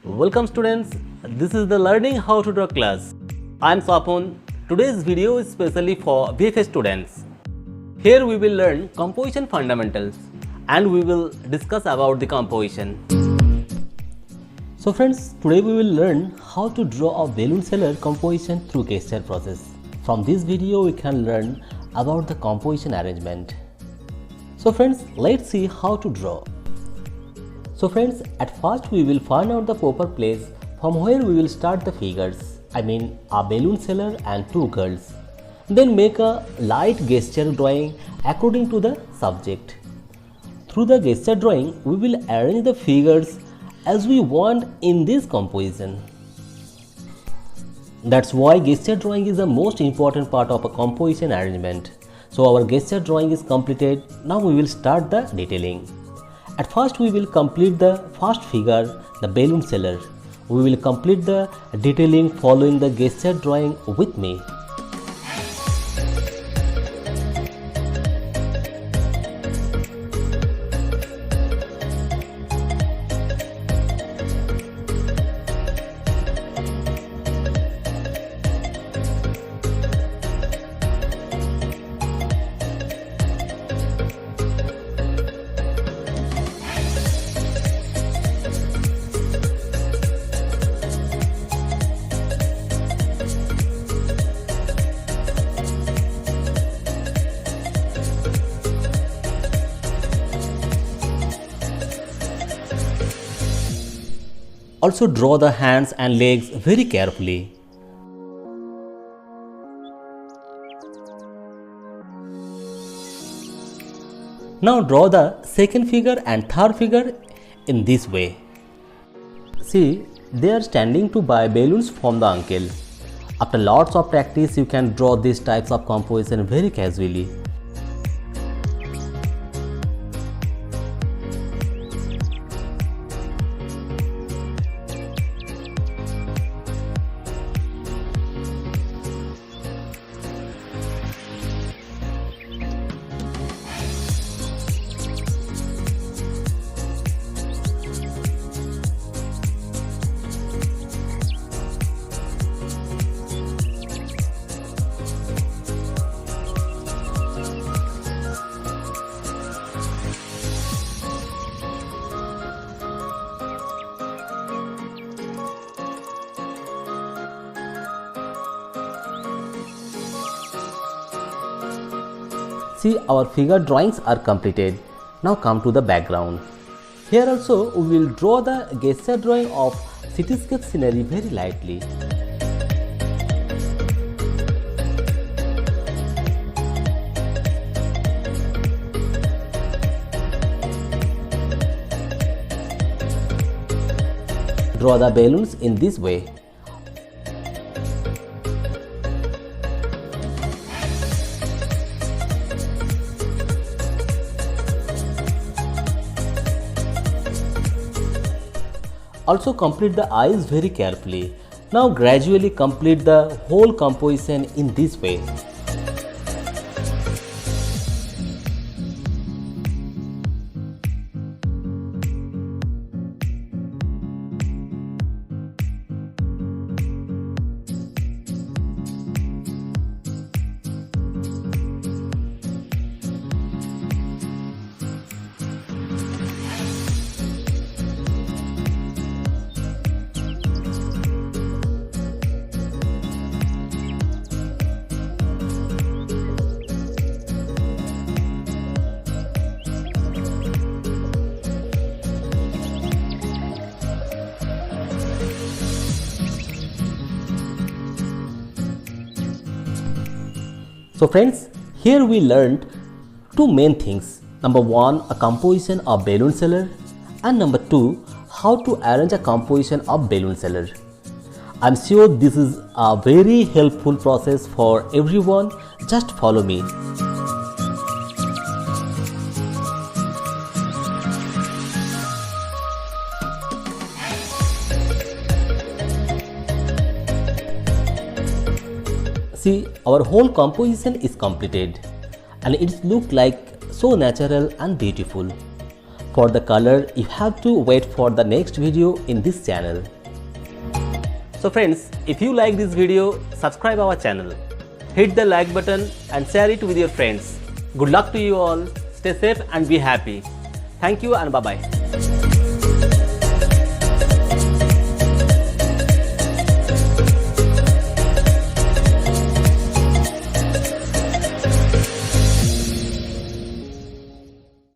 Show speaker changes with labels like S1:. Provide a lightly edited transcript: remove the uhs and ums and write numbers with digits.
S1: Welcome students, this is the Learning How to Draw class. I am Swapan. Today's video is specially for BFA students. Here we will learn composition fundamentals and we will discuss about the composition. So friends, today we will learn how to draw a balloon seller composition through gesture process. From this video we can learn about the composition arrangement. So friends, let's see how to draw. So friends, at first we will find out the proper place from where we will start the figures. I mean a balloon seller and two girls. Then make a light gesture drawing according to the subject. Through the gesture drawing, we will arrange the figures as we want in this composition. That's why gesture drawing is the most important part of a composition arrangement. So our gesture drawing is completed. Now we will start the detailing. At first we will complete the first figure, the balloon seller. We will complete the detailing following the gesture drawing with me. Also draw the hands and legs very carefully. Now draw the second figure and third figure in this way. See, they are standing to buy balloons from the uncle. After lots of practice, you can draw these types of composition very casually. See, our figure drawings are completed. Now come to the background. Here also we will draw the gesture drawing of cityscape scenery very lightly. Draw the balloons in this way. Also complete the eyes very carefully. Now gradually complete the whole composition in this way. So friends, here we learned two main things. Number one, a composition of balloon seller, and number two, how to arrange a composition of balloon seller. I'm sure this is a very helpful process for everyone. Just follow me. See, our whole composition is completed and it looks like so natural and beautiful. For the color, you have to wait for the next video in this channel. So friends, if you like this video, subscribe our channel. Hit the like button and share it with your friends. Good luck to you all. Stay safe and be happy. Thank you and bye-bye.